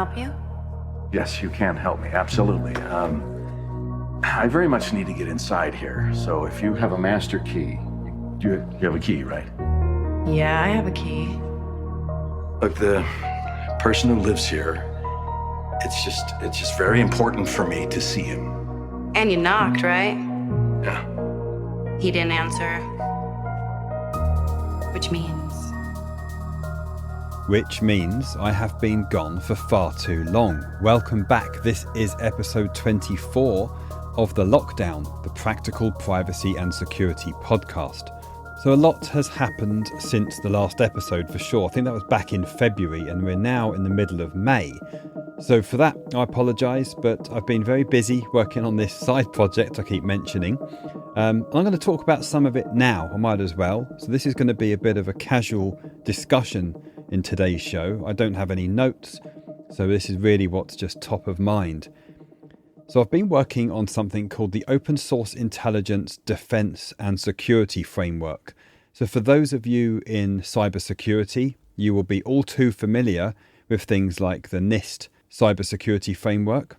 help you? Yes, you can help me, absolutely. I very much need to get inside here, so if you have a master key, you have a key, right? Yeah, I have a key. Look, the person who lives here, it's just very important for me to see him. And you knocked, right? Yeah. He didn't answer. Which means I have been gone for far too long. Welcome back. This is episode 24 of The Lockdown, the Practical Privacy and Security podcast. So a lot has happened since the last episode for sure. I think that was back in February and we're now in the middle of May. So for that, I apologise, but I've been very busy working on this side project I keep mentioning. I'm going to talk about some of it now, I might as well. So this is going to be a bit of a casual discussion in today's show. I don't have any notes, so this is really what's just top of mind. So I've been working on something called the Open Source Intelligence, Defense and Security Framework. So for those of you in cybersecurity, you will be all too familiar with things like the NIST Cybersecurity Framework.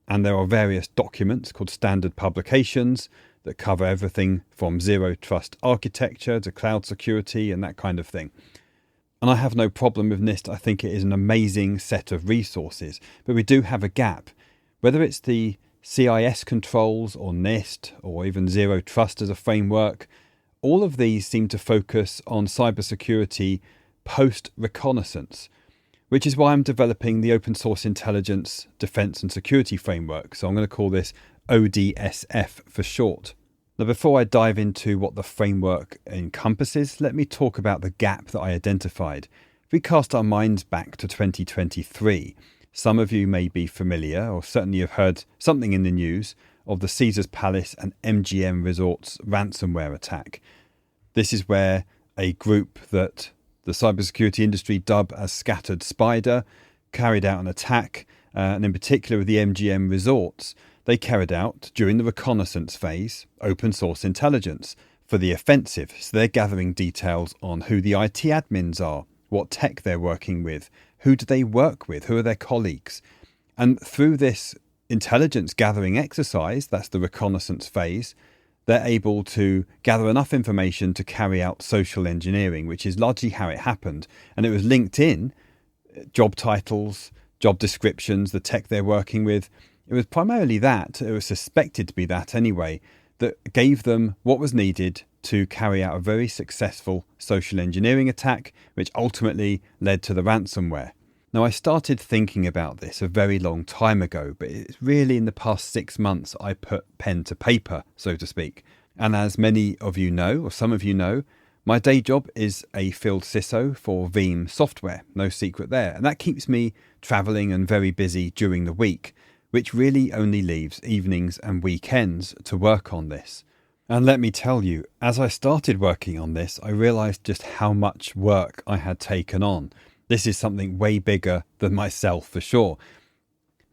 And there are various documents called standard publications that cover everything from zero trust architecture to cloud security and that kind of thing. And I have no problem with NIST. I think it is an amazing set of resources. But we do have a gap. Whether it's the CIS controls or NIST or even Zero Trust as a framework, all of these seem to focus on cybersecurity post-reconnaissance, which is why I'm developing the Open Source Intelligence, Defense and Security Framework. So I'm going to call this ODSF for short. Now, before I dive into what the framework encompasses, let me talk about the gap that I identified. If we cast our minds back to 2023, some of you may be familiar, or certainly have heard something in the news, of the Caesars Palace and MGM Resorts ransomware attack. This is where a group that the cybersecurity industry dub as Scattered Spider carried out an attack, and in particular with the MGM Resorts, they carried out, during the reconnaissance phase, open source intelligence for the offensive. So they're gathering details on who the IT admins are, what tech they're working with, who do they work with, who are their colleagues. And through this intelligence gathering exercise, that's the reconnaissance phase, they're able to gather enough information to carry out social engineering, which is largely how it happened. And it was linked in job titles, job descriptions, the tech they're working with. It was primarily that, it was suspected to be that anyway, that gave them what was needed to carry out a very successful social engineering attack, which ultimately led to the ransomware. Now, I started thinking about this a very long time ago, but it's really in the past 6 months I put pen to paper, so to speak. And as many of you know, or some of you know, my day job is a field CISO for Veeam software, no secret there. And that keeps me travelling and very busy during the week, which really only leaves evenings and weekends to work on this. And let me tell you, as I started working on this, I realised just how much work I had taken on. This is something way bigger than myself for sure.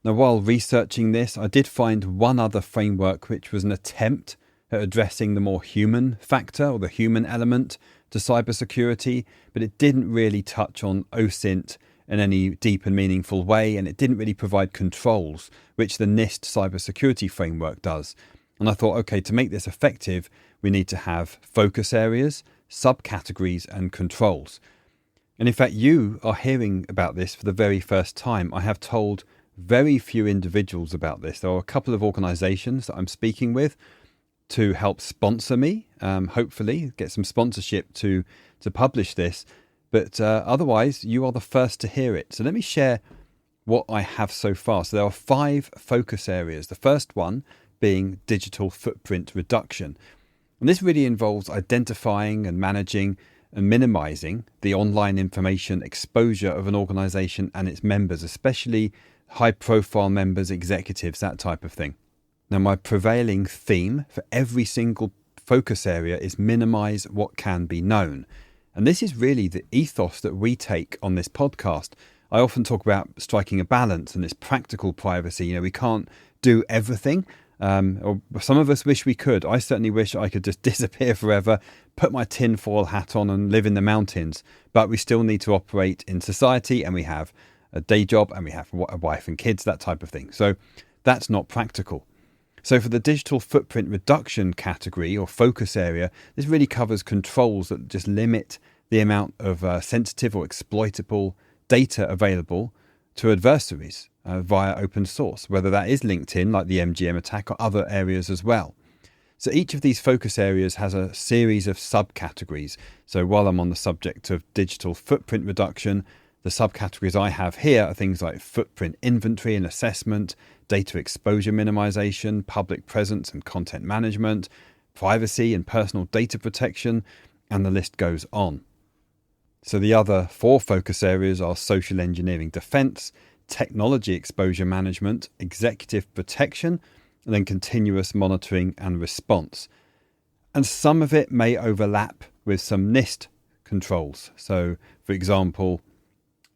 Now, while researching this, I did find one other framework which was an attempt at addressing the more human factor or the human element to cybersecurity, but it didn't really touch on OSINT in any deep and meaningful way, and it didn't really provide controls, which the NIST cybersecurity framework does. And I thought, okay, to make this effective, we need to have focus areas, subcategories, and controls. And in fact, you are hearing about this for the very first time. I have told very few individuals about this. There are a couple of organizations that I'm speaking with to help sponsor me, hopefully get some sponsorship to publish this. But otherwise, you are the first to hear it. So let me share what I have so far. So there are 5 focus areas. The first one being digital footprint reduction. And this really involves identifying and managing and minimizing the online information exposure of an organization and its members, especially high-profile members, executives, that type of thing. Now, my prevailing theme for every single focus area is minimize what can be known. And this is really the ethos that we take on this podcast. I often talk about striking a balance and this practical privacy. You know, we can't do everything. Or some of us wish we could. I certainly wish I could just disappear forever, put my tinfoil hat on and live in the mountains. But we still need to operate in society, and we have a day job and we have a wife and kids, that type of thing. So that's not practical. So for the digital footprint reduction category or focus area, this really covers controls that just limit the amount of sensitive or exploitable data available to adversaries via open source, whether that is LinkedIn, like the MGM attack, or other areas as well. So each of these focus areas has a series of subcategories. So while I'm on the subject of digital footprint reduction, the subcategories I have here are things like footprint inventory and assessment, data exposure minimization, public presence and content management, privacy and personal data protection, and the list goes on. So the other 4 focus areas are social engineering defense, technology exposure management, executive protection, and then continuous monitoring and response. And some of it may overlap with some NIST controls. So, for example,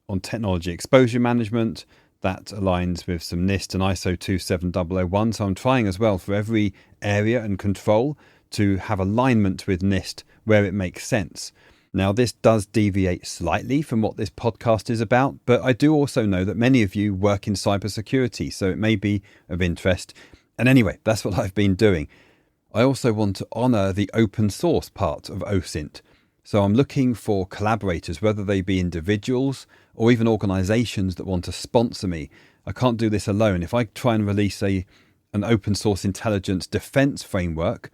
on technology exposure management, that aligns with some NIST and ISO 27001. So I'm trying as well for every area and control to have alignment with NIST where it makes sense. Now, this does deviate slightly from what this podcast is about, but I do also know that many of you work in cybersecurity, so it may be of interest. And anyway, that's what I've been doing. I also want to honour the open source part of OSINT. So I'm looking for collaborators, whether they be individuals or even organisations that want to sponsor me. I can't do this alone. If I try and release an open source intelligence defence framework,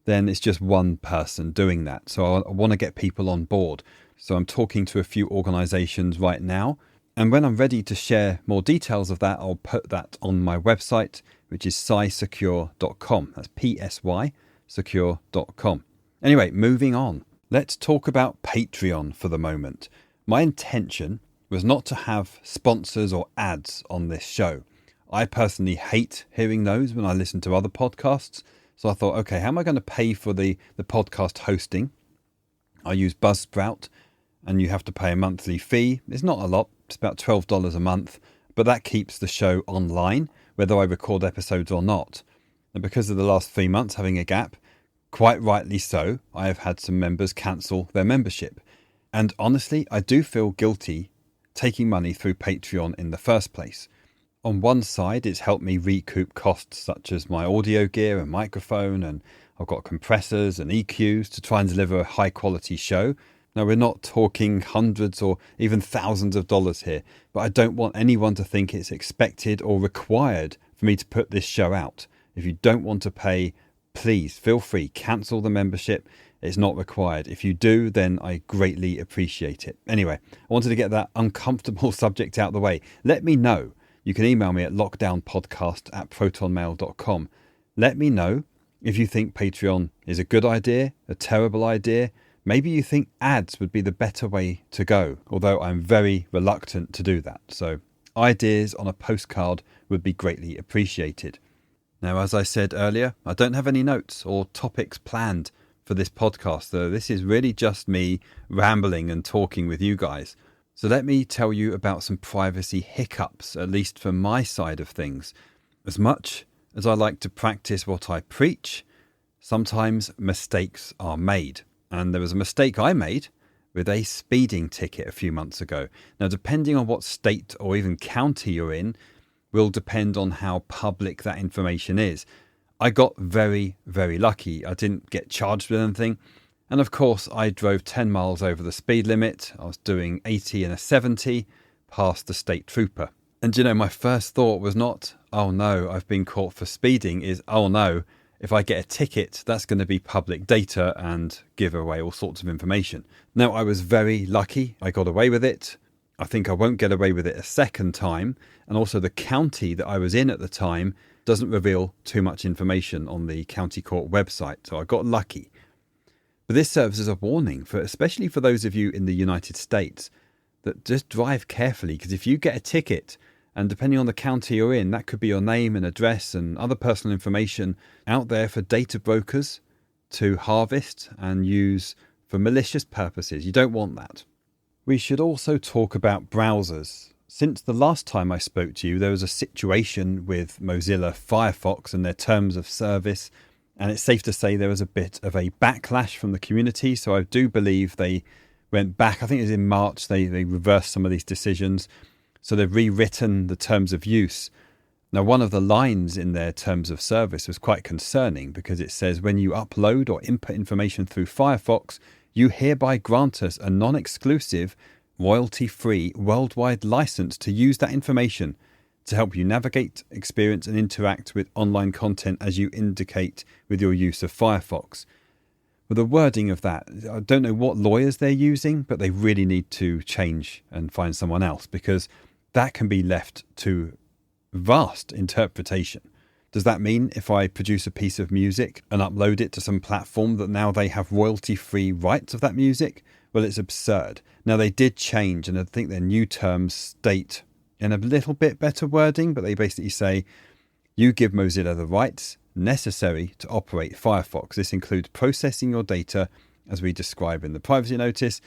then it's just one person doing that. So I want to get people on board. So I'm talking to a few organisations right now. And when I'm ready to share more details of that, I'll put that on my website, which is psysecure.com. That's PSY secure.com. Anyway, moving on. Let's talk about Patreon for the moment. My intention was not to have sponsors or ads on this show. I personally hate hearing those when I listen to other podcasts. So I thought, okay, how am I going to pay for the podcast hosting? I use Buzzsprout, and you have to pay a monthly fee. It's not a lot. It's about $12 a month, but that keeps the show online, whether I record episodes or not. And because of the last 3 months having a gap, quite rightly so, I have had some members cancel their membership. And honestly, I do feel guilty taking money through Patreon in the first place. On one side, it's helped me recoup costs such as my audio gear and microphone, and I've got compressors and EQs to try and deliver a high quality show. Now, we're not talking hundreds or even thousands of dollars here, but I don't want anyone to think it's expected or required for me to put this show out. If you don't want to pay, please feel free, cancel the membership. It's not required. If you do, then I greatly appreciate it. Anyway, I wanted to get that uncomfortable subject out of the way. Let me know. You can email me at lockdownpodcast@protonmail.com. Let me know if you think Patreon is a good idea, a terrible idea. Maybe you think ads would be the better way to go, although I'm very reluctant to do that. So ideas on a postcard would be greatly appreciated. Now, as I said earlier, I don't have any notes or topics planned for this podcast, though this is really just me rambling and talking with you guys. So let me tell you about some privacy hiccups, at least from my side of things. As much as I like to practice what I preach, sometimes mistakes are made. And there was a mistake I made with a speeding ticket a few months ago. Now, depending on what state or even county you're in, will depend on how public that information is. I got very, very lucky. I didn't get charged with anything. And of course, I drove 10 miles over the speed limit. I was doing 80 and a 70 past the state trooper. And you know, my first thought was not, oh no, I've been caught for speeding, is, oh no, if I get a ticket, that's going to be public data and give away all sorts of information. Now, I was very lucky. I got away with it. I think I won't get away with it a second time. And also the county that I was in at the time doesn't reveal too much information on the county court website. So I got lucky. But this serves as a warning, especially for those of you in the United States, that just drive carefully, because if you get a ticket, and depending on the county you're in, that could be your name and address and other personal information out there for data brokers to harvest and use for malicious purposes. You don't want that. We should also talk about browsers. Since the last time I spoke to you, there was a situation with Mozilla Firefox and their terms of service. And it's safe to say there was a bit of a backlash from the community. So I do believe they went back. I think it was in March. They reversed some of these decisions. So they've rewritten the terms of use. Now, one of the lines in their terms of service was quite concerning because it says, when you upload or input information through Firefox, you hereby grant us a non-exclusive, royalty-free worldwide license to use that information to help you navigate, experience and interact with online content as you indicate with your use of Firefox. Well, the wording of that, I don't know what lawyers they're using, but they really need to change and find someone else, because that can be left to vast interpretation. Does that mean if I produce a piece of music and upload it to some platform that now they have royalty-free rights of that music? Well, it's absurd. Now, they did change, and I think their new terms state in a little bit better wording, but they basically say, you give Mozilla the rights necessary to operate Firefox. This includes processing your data, as we describe in the privacy notice.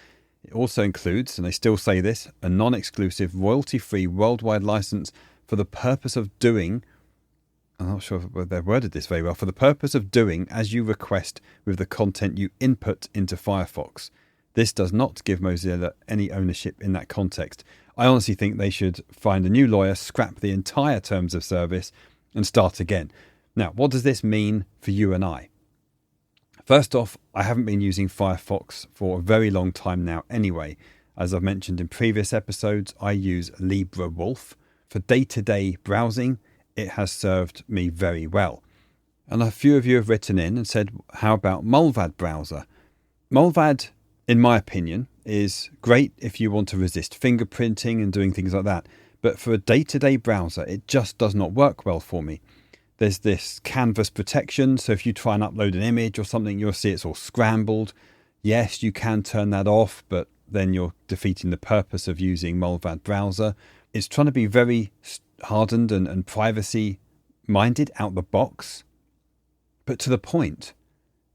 It also includes, and they still say this, a non-exclusive, royalty-free worldwide license for the purpose of doing, I'm not sure whether they've worded this very well, for the purpose of doing as you request with the content you input into Firefox. This does not give Mozilla any ownership in that context. I honestly think they should find a new lawyer, scrap the entire terms of service and start again. Now, what does this mean for you and I? First off, I haven't been using Firefox for a very long time now anyway. As I've mentioned in previous episodes, I use LibreWolf. For day-to-day browsing, it has served me very well. And a few of you have written in and said, how about Mulvad browser? Mulvad, in my opinion, is great if you want to resist fingerprinting and doing things like that. But for a day-to-day browser, it just does not work well for me. There's this canvas protection, so if you try and upload an image or something, you'll see it's all scrambled. Yes, you can turn that off, but then you're defeating the purpose of using Mulvad browser. It's trying to be very hardened and privacy-minded out the box. But to the point,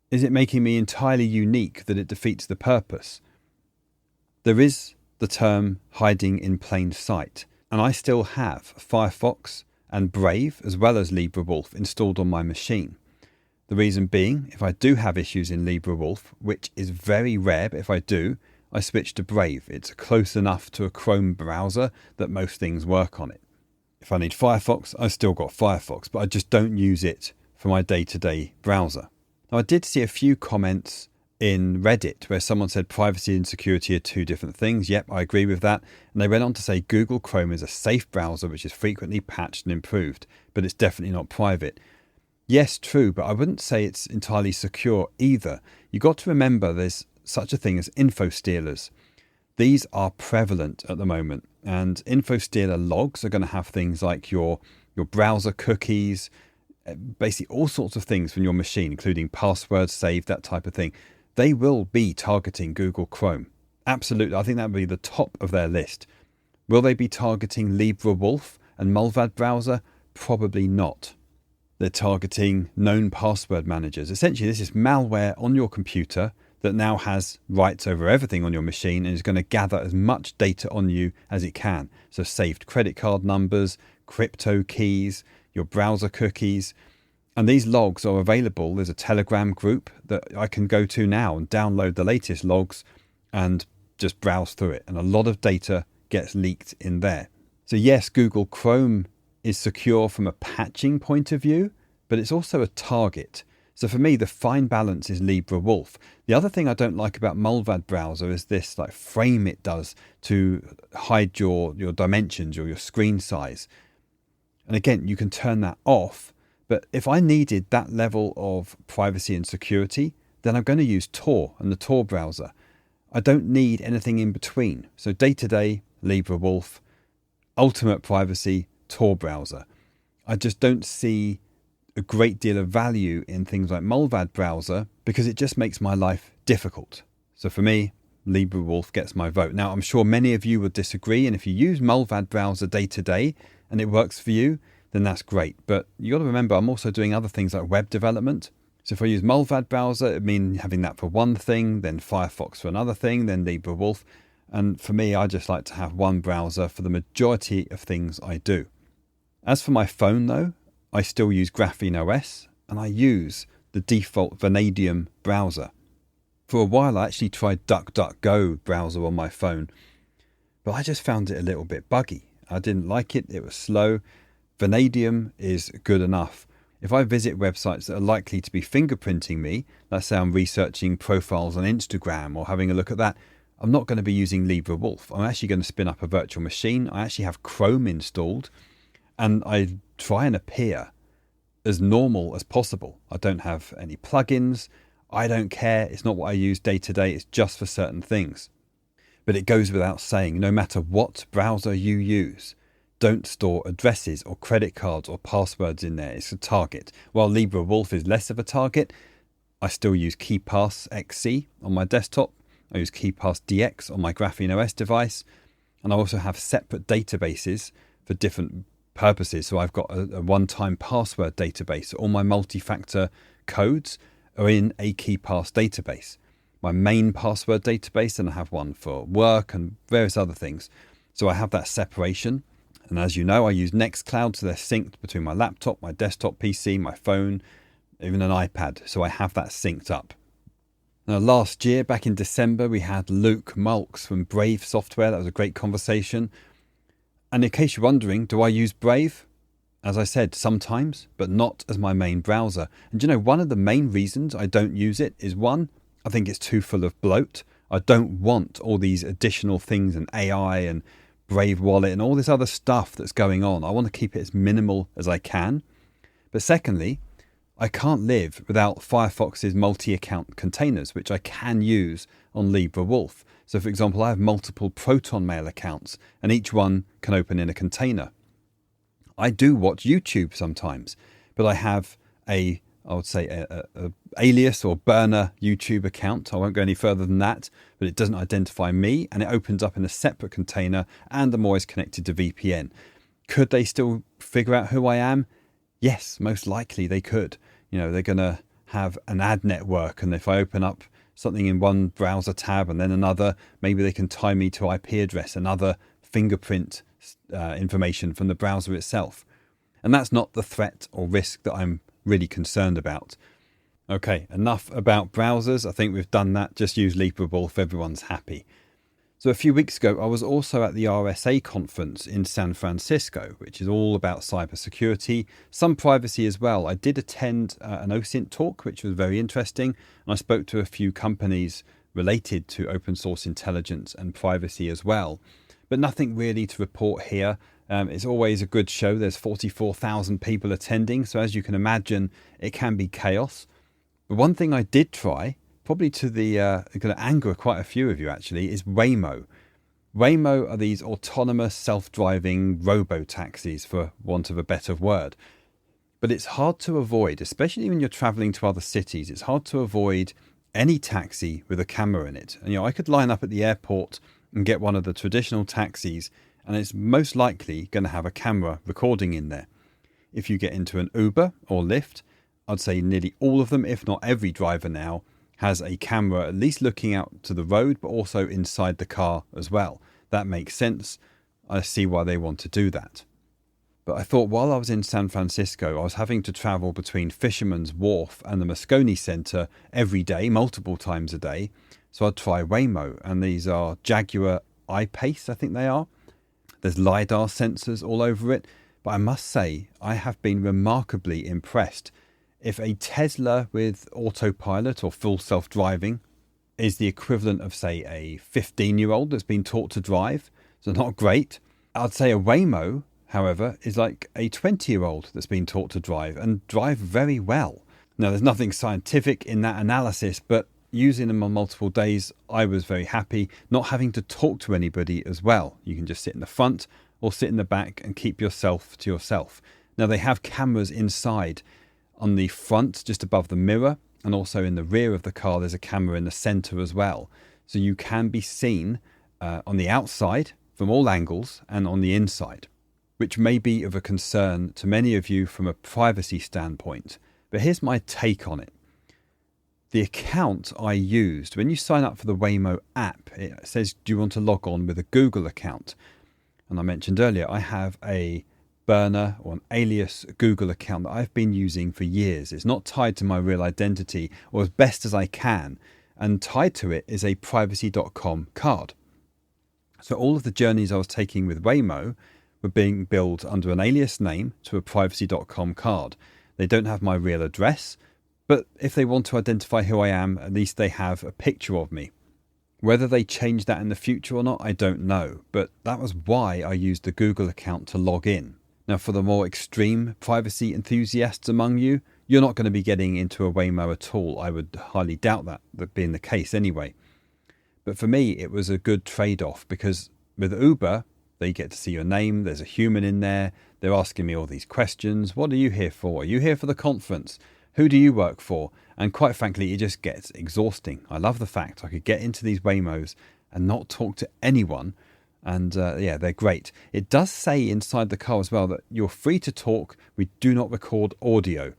is it making me entirely unique that it defeats the purpose? There is the term hiding in plain sight, and I still have Firefox and Brave as well as LibreWolf installed on my machine. The reason being, if I do have issues in LibreWolf, which is very rare, but if I do, I switch to Brave. It's close enough to a Chrome browser that most things work on it. If I need Firefox, I've still got Firefox, but I just don't use it for my day-to-day browser. Now, I did see a few comments in Reddit where someone said privacy and security are two different things. Yep, I agree with that. And they went on to say Google Chrome is a safe browser which is frequently patched and improved, but it's definitely not private. Yes, true, but I wouldn't say it's entirely secure either. You've got to remember there's such a thing as info stealers. These are prevalent at the moment, and info stealer logs are going to have things like your browser cookies, basically all sorts of things from your machine, including passwords saved, that type of thing. They will be targeting Google Chrome. Absolutely. I think that would be the top of their list. Will they be targeting LibreWolf and Mulvad browser? Probably not. They're targeting known password managers. Essentially, this is malware on your computer that now has rights over everything on your machine and is going to gather as much data on you as it can. So saved credit card numbers, crypto keys, your browser cookies. And these logs are available. There's a Telegram group that I can go to now and download the latest logs and just browse through it. And a lot of data gets leaked in there. So yes, Google Chrome is secure from a patching point of view, but it's also a target. So for me, the fine balance is LibreWolf. The other thing I don't like about Mulvad browser is this like frame it does to hide your dimensions or your screen size. And again, you can turn that off. But if I needed that level of privacy and security, then I'm going to use Tor and the Tor browser. I don't need anything in between. So day-to-day, LibreWolf, ultimate privacy, Tor browser. I just don't see a great deal of value in things like Mulvad browser because it just makes my life difficult. So for me, LibreWolf gets my vote. Now, I'm sure many of you would disagree, and if you use Mulvad browser day-to-day and it works for you, then that's great. But you got to remember, I'm also doing other things like web development. So if I use Mulvad browser, it means having that for one thing, then Firefox for another thing, then LibreWolf. And for me, I just like to have one browser for the majority of things I do. As for my phone, though, I still use Graphene OS, and I use the default Vanadium browser. For a while, I actually tried DuckDuckGo browser on my phone, but I just found it a little bit buggy. I didn't like it. It was slow. Vanadium is good enough. If I visit websites that are likely to be fingerprinting me, let's say I'm researching profiles on Instagram or having a look at that, I'm not going to be using LibreWolf. I'm actually going to spin up a virtual machine. I actually have Chrome installed, and I try and appear as normal as possible. I don't have any plugins. I don't care. It's not what I use day to day. It's just for certain things. But it goes without saying, no matter what browser you use, don't store addresses or credit cards or passwords in there. It's a target. While LibreWolf is less of a target, I still use KeePass XC on my desktop. I use KeePass DX on my Graphene OS device. And I also have separate databases for different purposes. So I've got a one-time password database. So all my multi-factor codes are in a KeePass database. My main password database, and I have one for work and various other things. So I have that separation. And as you know, I use Nextcloud, so they're synced between my laptop, my desktop PC, my phone, even an iPad. So I have that synced up. Now, last year, back in December, we had Luke Mulks from Brave Software. That was a great conversation. And in case you're wondering, do I use Brave? As I said, sometimes, but not as my main browser. And you know, one of the main reasons I don't use it is, one, I think it's too full of bloat. I don't want all these additional things and AI and Brave Wallet and all this other stuff that's going on. I want to keep it as minimal as I can. But secondly, I can't live without Firefox's multi-account containers, which I can use on LibreWolf. So for example, I have multiple Proton Mail accounts and each one can open in a container. I do watch YouTube sometimes, but I have a alias or burner YouTube account. I won't go any further than that, but it doesn't identify me and it opens up in a separate container and I'm always connected to VPN. Could they still figure out who I am? Yes, most likely they could. You know, they're going to have an ad network, and if I open up something in one browser tab and then another, maybe they can tie me to IP address and other fingerprint information from the browser itself. And that's not the threat or risk that I'm really concerned about. Okay, enough about browsers. I think we've done that. Just use LibreWolf. Everyone's happy. So a few weeks ago, I was also at the RSA conference in San Francisco, which is all about cybersecurity, some privacy as well. I did attend an OSINT talk, which was very interesting. And I spoke to a few companies related to open source intelligence and privacy as well. But nothing really to report here. It's always a good show. There's 44,000 people attending. So as you can imagine, it can be chaos. But one thing I did try, probably to the going to anger quite a few of you actually, is Waymo. Waymo are these autonomous self-driving robo-taxis, for want of a better word. But it's hard to avoid, especially when you're traveling to other cities. It's hard to avoid any taxi with a camera in it. And, you know, I could line up at the airport and get one of the traditional taxis, and it's most likely going to have a camera recording in there. If you get into an Uber or Lyft, I'd say nearly all of them, if not every driver now, has a camera at least looking out to the road, but also inside the car as well. That makes sense. I see why they want to do that. But I thought while I was in San Francisco, I was having to travel between Fisherman's Wharf and the Moscone Centre every day, multiple times a day. So I'd try Waymo, and these are Jaguar I-Pace, I think they are. There's LiDAR sensors all over it. But I must say, I have been remarkably impressed. If a Tesla with autopilot or full self-driving is the equivalent of, say, a 15-year-old that's been taught to drive, so not great, I'd say a Waymo, however, is like a 20-year-old that's been taught to drive and drive very well. Now, there's nothing scientific in that analysis, but using them on multiple days, I was very happy, not having to talk to anybody as well. You can just sit in the front or sit in the back and keep yourself to yourself. Now, they have cameras inside on the front, just above the mirror, and also in the rear of the car, there's a camera in the center as well. So you can be seen on the outside from all angles and on the inside, which may be of a concern to many of you from a privacy standpoint. But here's my take on it. The account I used, when you sign up for the Waymo app, it says, do you want to log on with a Google account? And I mentioned earlier, I have a burner or an alias Google account that I've been using for years. It's not tied to my real identity, or as best as I can, and tied to it is a privacy.com card. So all of the journeys I was taking with Waymo were being billed under an alias name to a privacy.com card. They don't have my real address, but if they want to identify who I am, at least they have a picture of me. Whether they change that in the future or not, I don't know, but that was why I used the Google account to log in. Now, for the more extreme privacy enthusiasts among you, you're not going to be getting into a Waymo at all. I would highly doubt that being the case anyway. But for me, it was a good trade-off because with Uber, they get to see your name, there's a human in there, they're asking me all these questions. What are you here for? Are you here for the conference? Who do you work for? And quite frankly, it just gets exhausting. I love the fact I could get into these Waymos and not talk to anyone. And they're great. It does say inside the car as well that you're free to talk. We do not record audio.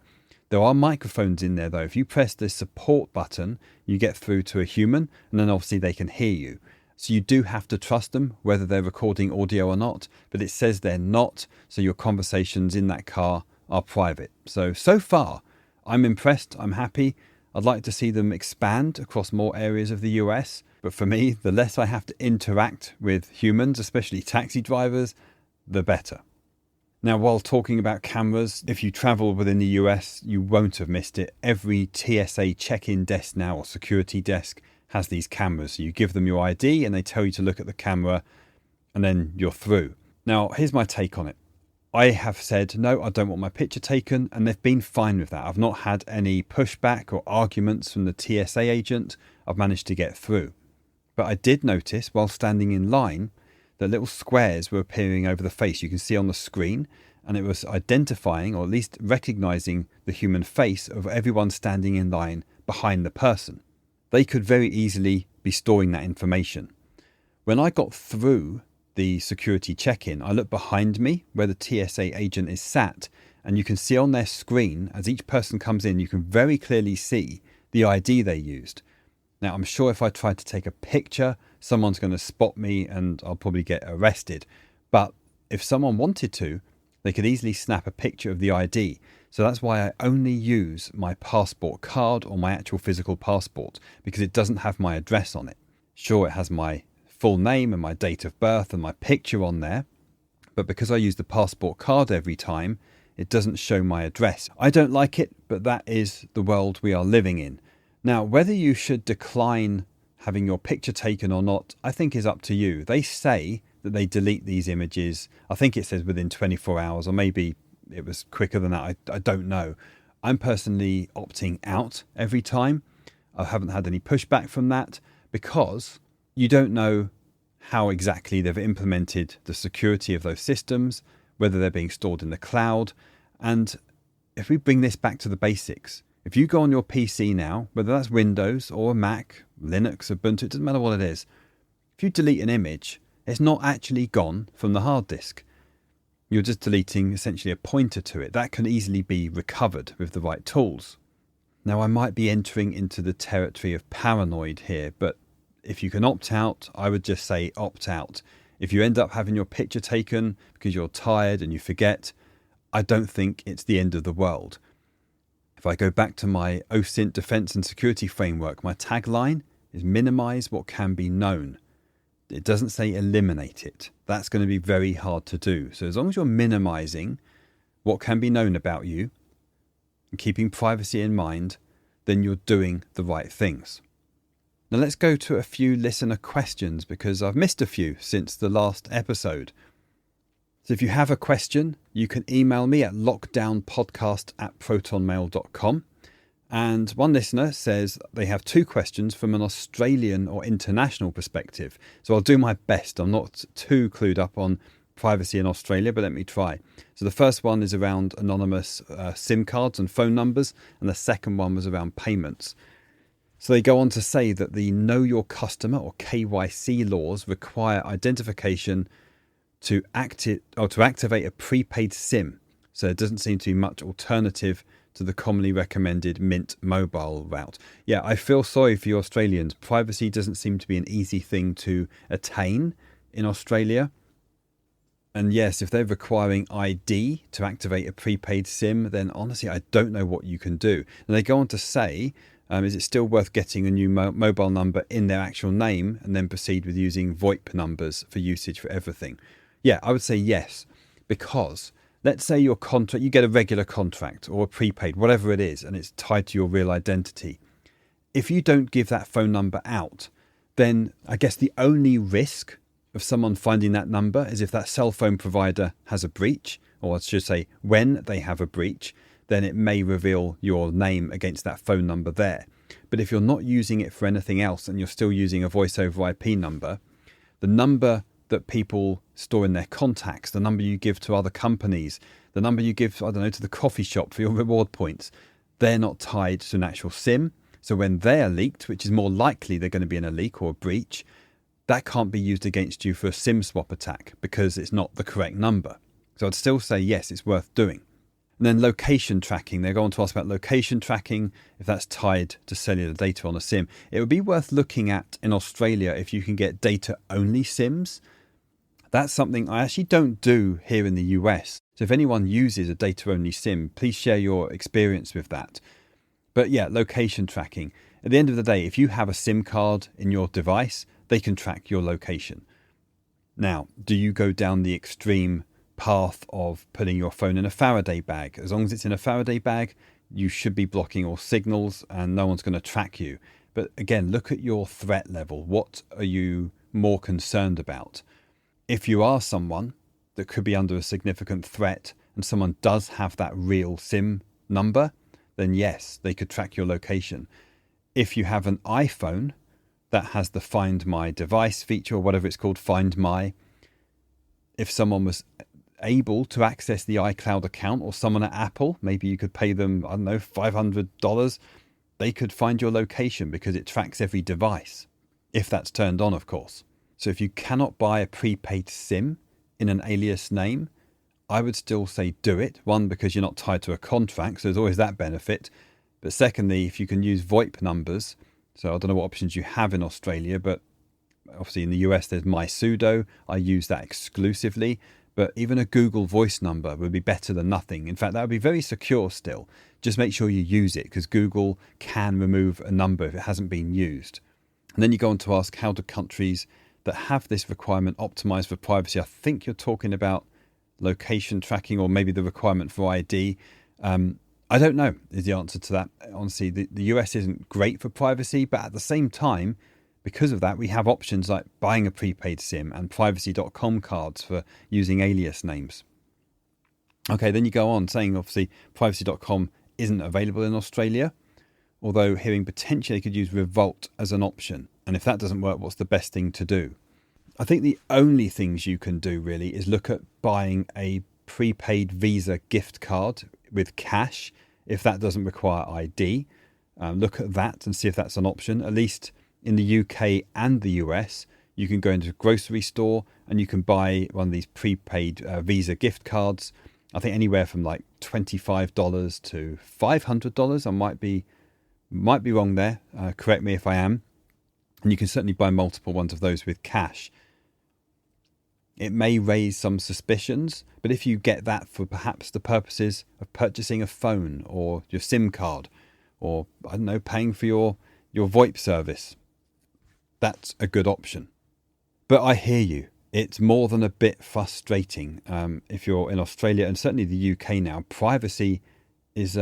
There are microphones in there though. If you press the support button, you get through to a human and then obviously they can hear you. So you do have to trust them whether they're recording audio or not, but it says they're not. So your conversations in that car are private. So far, I'm impressed. I'm happy. I'd like to see them expand across more areas of the US. But for me, the less I have to interact with humans, especially taxi drivers, the better. Now, while talking about cameras, if you travel within the US, you won't have missed it. Every TSA check-in desk now or security desk has these cameras. So you give them your ID and they tell you to look at the camera and then you're through. Now, here's my take on it. I have said, no, I don't want my picture taken, and they've been fine with that. I've not had any pushback or arguments from the TSA agent. I've managed to get through. But I did notice while standing in line that little squares were appearing over the face. You can see on the screen, and it was identifying or at least recognizing the human face of everyone standing in line behind the person. They could very easily be storing that information. When I got through the security check-in, I looked behind me where the TSA agent is sat, and you can see on their screen as each person comes in, you can very clearly see the ID they used. Now, I'm sure if I try to take a picture, someone's going to spot me and I'll probably get arrested. But if someone wanted to, they could easily snap a picture of the ID. So that's why I only use my passport card or my actual physical passport, because it doesn't have my address on it. Sure, it has my full name and my date of birth and my picture on there, but because I use the passport card every time, it doesn't show my address. I don't like it, but that is the world we are living in. Now, whether you should decline having your picture taken or not, I think is up to you. They say that they delete these images. I think it says within 24 hours, or maybe it was quicker than that. I don't know. I'm personally opting out every time. I haven't had any pushback from that because you don't know how exactly they've implemented the security of those systems, whether they're being stored in the cloud. And if we bring this back to the basics, if you go on your PC now, whether that's Windows or a Mac, Linux, Ubuntu, it doesn't matter what it is. If you delete an image, it's not actually gone from the hard disk. You're just deleting essentially a pointer to it. That can easily be recovered with the right tools. Now, I might be entering into the territory of paranoid here, but if you can opt out, I would just say opt out. If you end up having your picture taken because you're tired and you forget, I don't think it's the end of the world. If I go back to my OSINT defense and security framework, my tagline is minimize what can be known. It doesn't say eliminate it. That's going to be very hard to do. So as long as you're minimizing what can be known about you and keeping privacy in mind, then you're doing the right things. Now let's go to a few listener questions because I've missed a few since the last episode. So if you have a question, you can email me at lockdownpodcast@protonmail.com. And one listener says they have two questions from an Australian or international perspective. So I'll do my best. I'm not too clued up on privacy in Australia, but let me try. So the first one is around anonymous SIM cards and phone numbers, and the second one was around payments. So they go on to say that the Know Your Customer or KYC laws require identification to activate a prepaid SIM. So there doesn't seem to be much alternative to the commonly recommended Mint mobile route. Yeah, I feel sorry for you Australians. Privacy doesn't seem to be an easy thing to attain in Australia. And yes, if they're requiring ID to activate a prepaid SIM, then honestly, I don't know what you can do. And they go on to say, is it still worth getting a new mobile number in their actual name and then proceed with using VoIP numbers for usage for everything? Yeah, I would say yes. Because let's say your contract, you get a regular contract or a prepaid, whatever it is, and it's tied to your real identity. If you don't give that phone number out, then I guess the only risk of someone finding that number is if that cell phone provider has a breach, or I should say when they have a breach, then it may reveal your name against that phone number there. But if you're not using it for anything else and you're still using a voice over IP number, the number that people store in their contacts, the number you give to other companies, the number you give, to the coffee shop for your reward points, they're not tied to an actual SIM. So when they're leaked, which is more likely they're going to be in a leak or a breach, that can't be used against you for a SIM swap attack because it's not the correct number. So I'd still say, yes, it's worth doing. And then location tracking. They go on to ask about location tracking, if that's tied to cellular data on a SIM. It would be worth looking at in Australia if you can get data-only SIMs. That's something I actually don't do here in the US. So if anyone uses a data-only SIM, please share your experience with that. But yeah, location tracking. At the end of the day, if you have a SIM card in your device, they can track your location. Now, do you go down the extreme path of putting your phone in a Faraday bag? As long as it's in a Faraday bag, you should be blocking all signals and no one's going to track you. But again, look at your threat level. What are you more concerned about? If you are someone that could be under a significant threat and someone does have that real SIM number, then yes, they could track your location. If you have an iPhone that has the Find My Device feature, or whatever it's called, Find My, if someone was able to access the iCloud account, or someone at Apple, maybe you could pay them, $500, they could find your location because it tracks every device, if that's turned on, of course. So if you cannot buy a prepaid SIM in an alias name, I would still say do it. One, because you're not tied to a contract, so there's always that benefit. But secondly, if you can use VoIP numbers, so I don't know what options you have in Australia, but obviously in the US there's MySudo. I use that exclusively. But even a Google voice number would be better than nothing. In fact, that would be very secure still. Just make sure you use it, because Google can remove a number if it hasn't been used. And then you go on to ask, how do countries that have this requirement optimize for privacy? I think you're talking about location tracking, or maybe the requirement for ID. I don't know is the answer to that. Honestly, the US isn't great for privacy, but at the same time, because of that, we have options like buying a prepaid SIM and privacy.com cards for using alias names. Okay, then you go on saying, obviously, privacy.com isn't available in Australia, although hearing potentially they could use Revolt as an option. And if that doesn't work, what's the best thing to do? I think the only things you can do really is look at buying a prepaid Visa gift card with cash, if that doesn't require ID. Look at that and see if that's an option. At least in the UK and the US, you can go into a grocery store and you can buy one of these prepaid Visa gift cards. I think anywhere from like $25 to $500. I might be wrong there. Correct me if I am. And you can certainly buy multiple ones of those with cash. It may raise some suspicions, but if you get that for perhaps the purposes of purchasing a phone or your SIM card, or I don't know, paying for your VoIP service, that's a good option. But I hear you. It's more than a bit frustrating. If you're in Australia and certainly the UK now, privacy is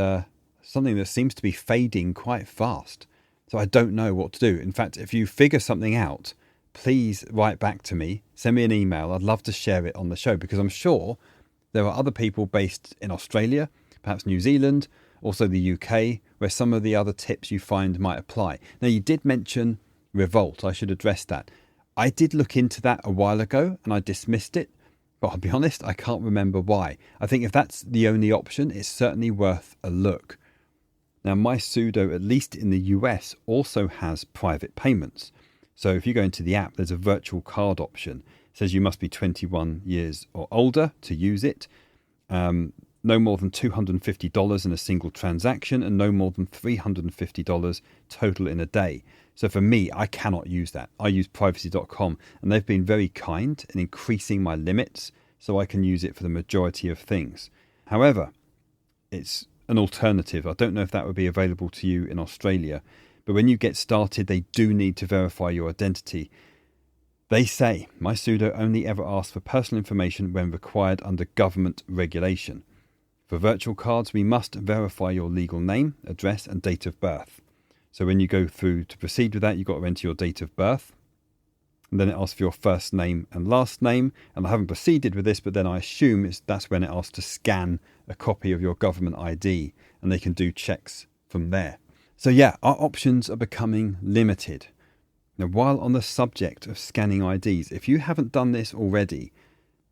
something that seems to be fading quite fast. So I don't know what to do. In fact, if you figure something out, please write back to me, send me an email. I'd love to share it on the show, because I'm sure there are other people based in Australia, perhaps New Zealand, also the UK, where some of the other tips you find might apply. Now, you did mention Revolt. I should address that. I did look into that a while ago and I dismissed it, but I'll be honest, I can't remember why. I think if that's the only option, it's certainly worth a look. Now, MySudo, at least in the US, also has private payments. So if you go into the app, there's a virtual card option. It says you must be 21 years or older to use it. No more than $250 in a single transaction, and no more than $350 total in a day. So for me, I cannot use that. I use privacy.com, and they've been very kind in increasing my limits so I can use it for the majority of things. However, it's an alternative. I don't know if that would be available to you in Australia, but when you get started, they do need to verify your identity. They say, my sudo only ever asks for personal information when required under government regulation. For virtual cards, we must verify your legal name, address, and date of birth. So when you go through to proceed with that, you've got to enter your date of birth. And then it asks for your first name and last name. And I haven't proceeded with this, but then I assume that's when it asks to scan a copy of your government ID, and they can do checks from there. So yeah, our options are becoming limited. Now, while on the subject of scanning IDs, if you haven't done this already,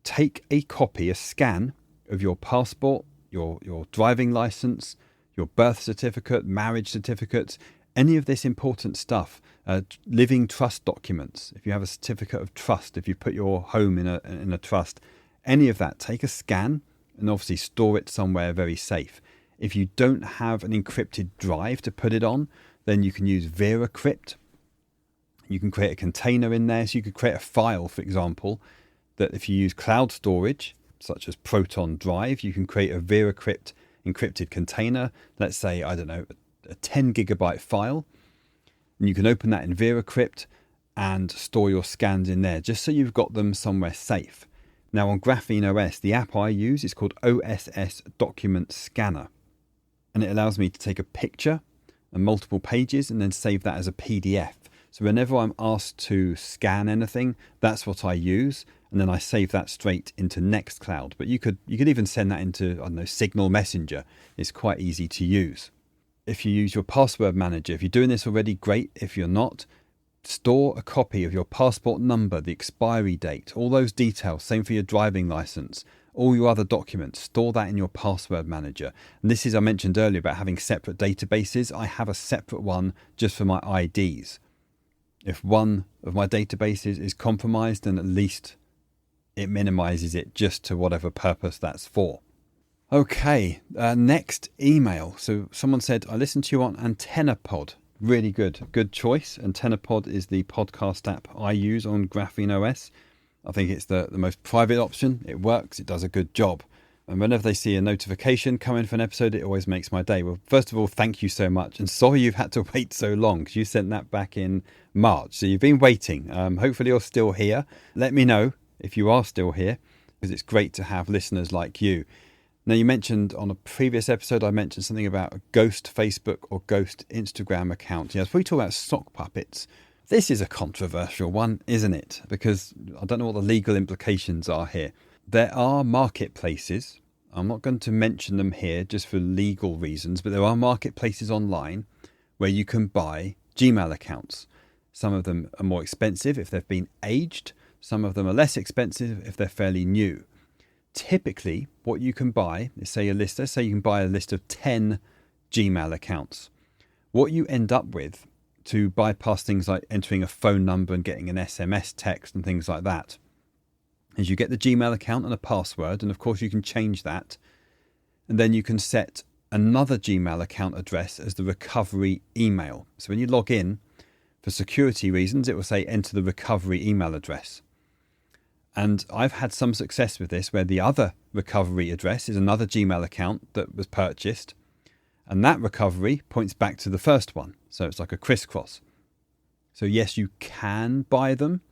take a copy, a scan of your passport, your driving license, your birth certificate, marriage certificates, any of this important stuff, living trust documents. If you have a certificate of trust, if you put your home in a trust, any of that, take a scan and obviously store it somewhere very safe. If you don't have an encrypted drive to put it on, then you can use VeraCrypt. You can create a container in there. So you could create a file, for example, that if you use cloud storage, such as Proton Drive, you can create a VeraCrypt encrypted container. Let's say, I don't know, a 10 gigabyte file. And you can open that in VeraCrypt and store your scans in there, just so you've got them somewhere safe. Now on Graphene OS, the app I use is called OSS Document Scanner. And it allows me to take a picture and multiple pages and then save that as a PDF. So whenever I'm asked to scan anything, that's what I use. And then I save that straight into Nextcloud. But you could even send that into, I don't know, Signal Messenger. It's quite easy to use. If you use your password manager, if you're doing this already, great. If you're not, store a copy of your passport number, the expiry date, all those details. Same for your driving license, all your other documents. Store that in your password manager. And this is, I mentioned earlier about having separate databases. I have a separate one just for my IDs. If one of my databases is compromised, then at least it minimizes it just to whatever purpose that's for. Okay, next email. So someone said, I listened to you on AntennaPod. Really good choice. AntennaPod is the podcast app I use on Graphene OS. I think it's the most private option. It works, it does a good job. And whenever they see a notification coming for an episode, it always makes my day. Well, first of all, thank you so much. And sorry you've had to wait so long, because you sent that back in March. So you've been waiting. Hopefully you're still here. Let me know if you are still here, because it's great to have listeners like you. Now, you mentioned on a previous episode, I mentioned something about a ghost Facebook or ghost Instagram account. Yeah, I was probably talking about sock puppets. This is a controversial one, isn't it? Because I don't know what the legal implications are here. There are marketplaces. I'm not going to mention them here just for legal reasons, but there are marketplaces online where you can buy Gmail accounts. Some of them are more expensive if they've been aged. Some of them are less expensive if they're fairly new. Typically, what you can buy is, say you can buy a list of 10 Gmail accounts. What you end up with, to bypass things like entering a phone number and getting an SMS text and things like that, is you get the Gmail account and a password, and of course you can change that. And then you can set another Gmail account address as the recovery email. So when you log in, for security reasons, it will say enter the recovery email address. And I've had some success with this, where the other recovery address is another Gmail account that was purchased, and that recovery points back to the first one. So it's like a crisscross. So yes, you can buy them.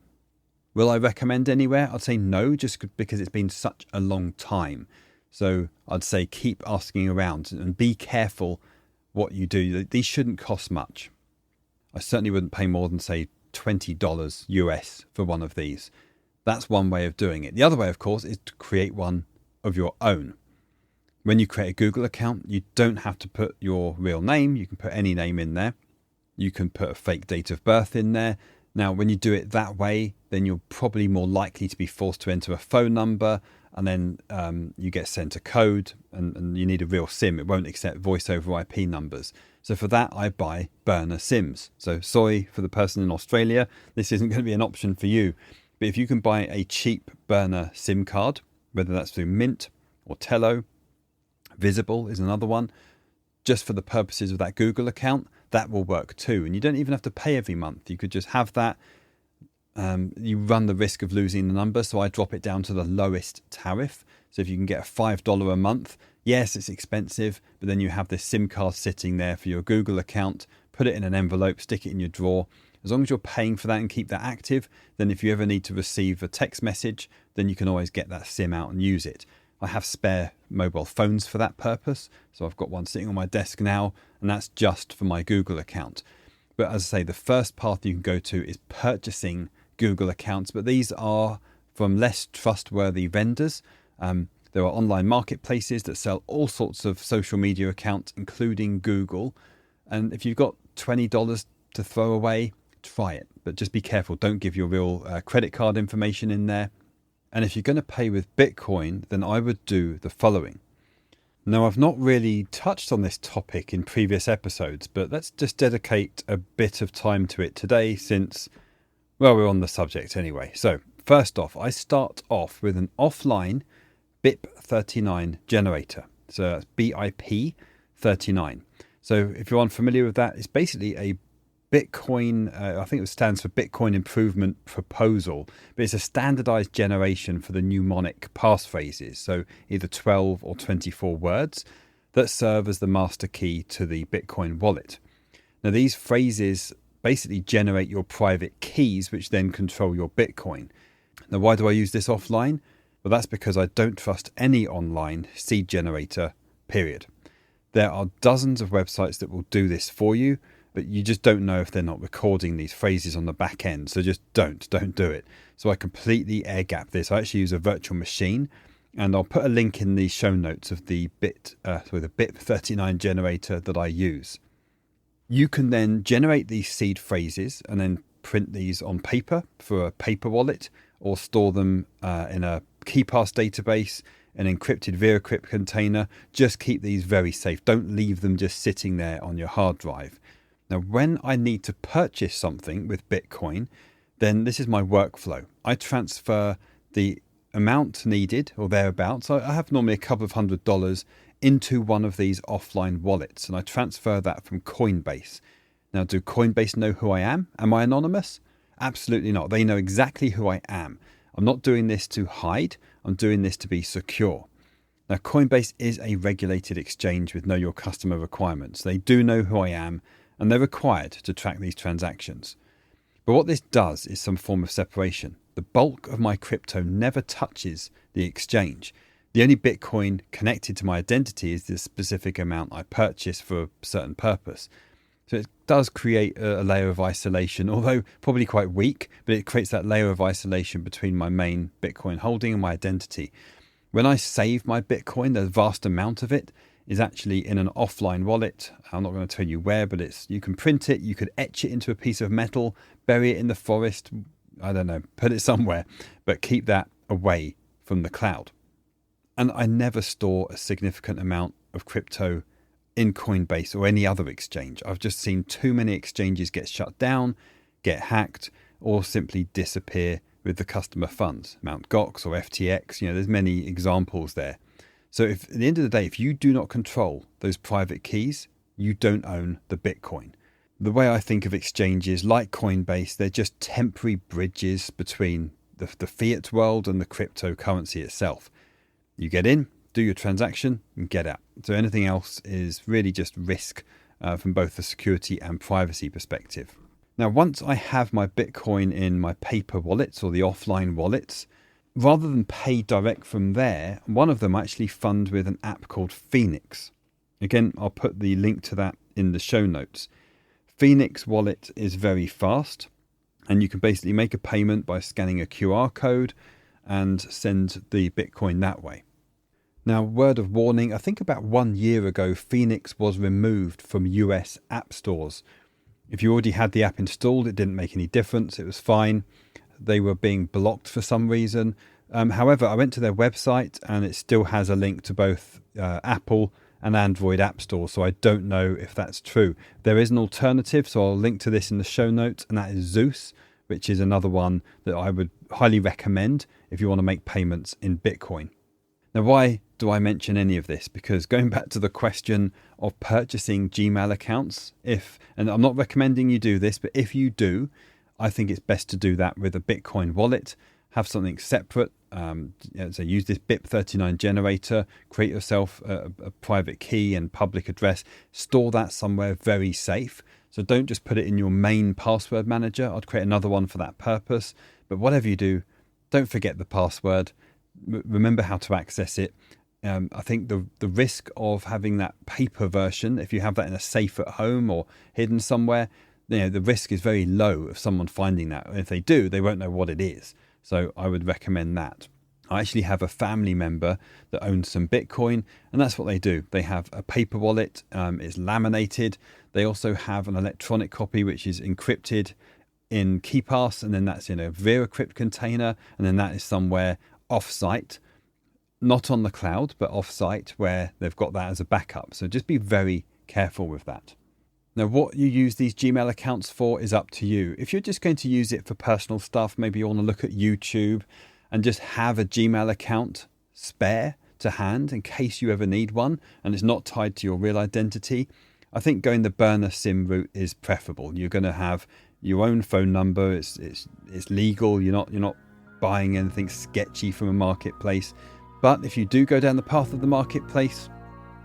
Will I recommend anywhere? I'd say no, just because it's been such a long time. So I'd say keep asking around and be careful what you do. These shouldn't cost much. I certainly wouldn't pay more than, say, $20 US for one of these. That's one way of doing it. The other way, of course, is to create one of your own. When you create a Google account, you don't have to put your real name. You can put any name in there. You can put a fake date of birth in there. Now, when you do it that way, then you're probably more likely to be forced to enter a phone number, and then you get sent a code, and you need a real SIM. It won't accept voice over IP numbers. So for that, I buy burner SIMs. So sorry for the person in Australia, this isn't going to be an option for you. But if you can buy a cheap burner SIM card, whether that's through Mint or Tello, Visible is another one, just for the purposes of that Google account, that will work too. And you don't even have to pay every month. You could just have that. You run the risk of losing the number, so I drop it down to the lowest tariff. So if you can get a $5 a month, yes, it's expensive, but then you have this SIM card sitting there for your Google account. Put it in an envelope, stick it in your drawer. As long as you're paying for that and keep that active, then if you ever need to receive a text message, then you can always get that SIM out and use it. I have spare mobile phones for that purpose, so I've got one sitting on my desk now, and that's just for my Google account. But as I say, the first path you can go to is purchasing Google accounts, but these are from less trustworthy vendors. There are online marketplaces that sell all sorts of social media accounts, including Google. And if you've got $20 to throw away, try it. But just be careful. Don't give your real credit card information in there. And if you're going to pay with Bitcoin, then I would do the following. Now, I've not really touched on this topic in previous episodes, but let's just dedicate a bit of time to it today since, well, we're on the subject anyway. So first off, I start off with an offline BIP39 generator. So that's BIP39. So if you're unfamiliar with that, it's basically a Bitcoin, I think it stands for Bitcoin Improvement Proposal, but it's a standardized generation for the mnemonic passphrases, so either 12 or 24 words that serve as the master key to the Bitcoin wallet. Now, these phrases basically generate your private keys, which then control your Bitcoin. Now, why do I use this offline? Well, that's because I don't trust any online seed generator, period. There are dozens of websites that will do this for you, but you just don't know if they're not recording these phrases on the back end. So just don't do it. So I completely air gap this. I actually use a virtual machine, and I'll put a link in the show notes of the BIP39 generator that I use. You can then generate these seed phrases and then print these on paper for a paper wallet, or store them in a KeyPass database, an encrypted VeraCrypt container. Just keep these very safe. Don't leave them just sitting there on your hard drive. Now, when I need to purchase something with Bitcoin, then this is my workflow. I transfer the amount needed or thereabouts. I have normally a couple of $100 into one of these offline wallets, and I transfer that from Coinbase. Now, do Coinbase know who I am? Am I anonymous? Absolutely not. They know exactly who I am. I'm not doing this to hide. I'm doing this to be secure. Now, Coinbase is a regulated exchange with know your customer requirements. They do know who I am, and they're required to track these transactions. But what this does is some form of separation. The bulk of my crypto never touches the exchange. The only Bitcoin connected to my identity is the specific amount I purchase for a certain purpose. So it does create a layer of isolation, although probably quite weak, but it creates that layer of isolation between my main Bitcoin holding and my identity. When I save my Bitcoin, the vast amount of it is actually in an offline wallet. I'm not going to tell you where, but you can print it, you could etch it into a piece of metal, bury it in the forest, I don't know, put it somewhere, but keep that away from the cloud. And I never store a significant amount of crypto in Coinbase or any other exchange. I've just seen too many exchanges get shut down, get hacked, or simply disappear with the customer funds. Mt. Gox or FTX, there's many examples there. So if at the end of the day, if you do not control those private keys, you don't own the Bitcoin. The way I think of exchanges like Coinbase, they're just temporary bridges between the fiat world and the cryptocurrency itself. You get in, do your transaction, and get out. So anything else is really just risk from both the security and privacy perspective. Now, once I have my Bitcoin in my paper wallets or the offline wallets, rather than pay direct from there, one of them I actually fund with an app called Phoenix. Again, I'll put the link to that in the show notes. Phoenix wallet is very fast, and you can basically make a payment by scanning a QR code and send the Bitcoin that way. Now, word of warning, I think about 1 year ago, Phoenix was removed from US app stores. If you already had the app installed, it didn't make any difference. It was fine. They were being blocked for some reason. However, I went to their website and it still has a link to both Apple and Android app stores. So I don't know if that's true. There is an alternative, so I'll link to this in the show notes, and that is Zeus, which is another one that I would highly recommend if you want to make payments in Bitcoin. Now, why do I mention any of this? Because going back to the question of purchasing Gmail accounts, and I'm not recommending you do this, but if you do, I think it's best to do that with a Bitcoin wallet. Have something separate. So use this BIP39 generator, create yourself a private key and public address, store that somewhere very safe. So don't just put it in your main password manager. I'd create another one for that purpose. But whatever you do, don't forget the password. Remember how to access it. I think the risk of having that paper version, if you have that in a safe at home or hidden somewhere, the risk is very low of someone finding that. And if they do, they won't know what it is. So I would recommend that. I actually have a family member that owns some Bitcoin, and that's what they do. They have a paper wallet, it's laminated. They also have an electronic copy, which is encrypted in KeePass, and then that's in a VeraCrypt container, and then that is somewhere off-site, not on the cloud, but off-site, where they've got that as a backup. So just be very careful with that. Now, what you use these Gmail accounts for is up to you. If you're just going to use it for personal stuff, maybe you want to look at YouTube and just have a Gmail account spare to hand in case you ever need one and it's not tied to your real identity, I think going the burner SIM route is preferable. You're going to have your own phone number. It's legal. You're not buying anything sketchy from a marketplace. But if you do go down the path of the marketplace,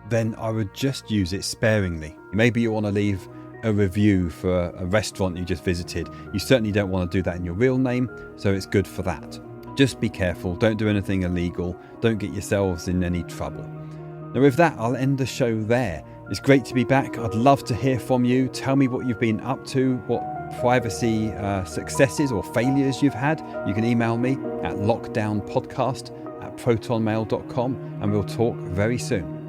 then I would just use it sparingly. Maybe you want to leave a review for a restaurant you just visited. You certainly don't want to do that in your real name, so it's good for that. Just be careful. Don't do anything illegal. Don't get yourselves in any trouble. Now with that, I'll end the show there. It's great to be back. I'd love to hear from you. Tell me what you've been up to, what privacy successes or failures you've had. You can email me at lockdownpodcast@protonmail.com, and we'll talk very soon.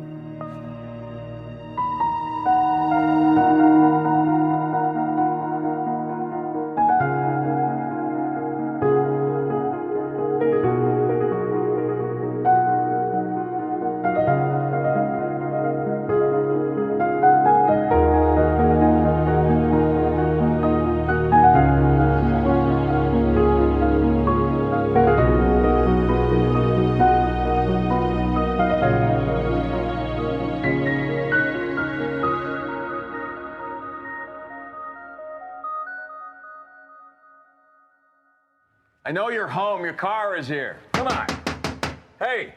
I know you're home. Your car is here. Come on. Hey.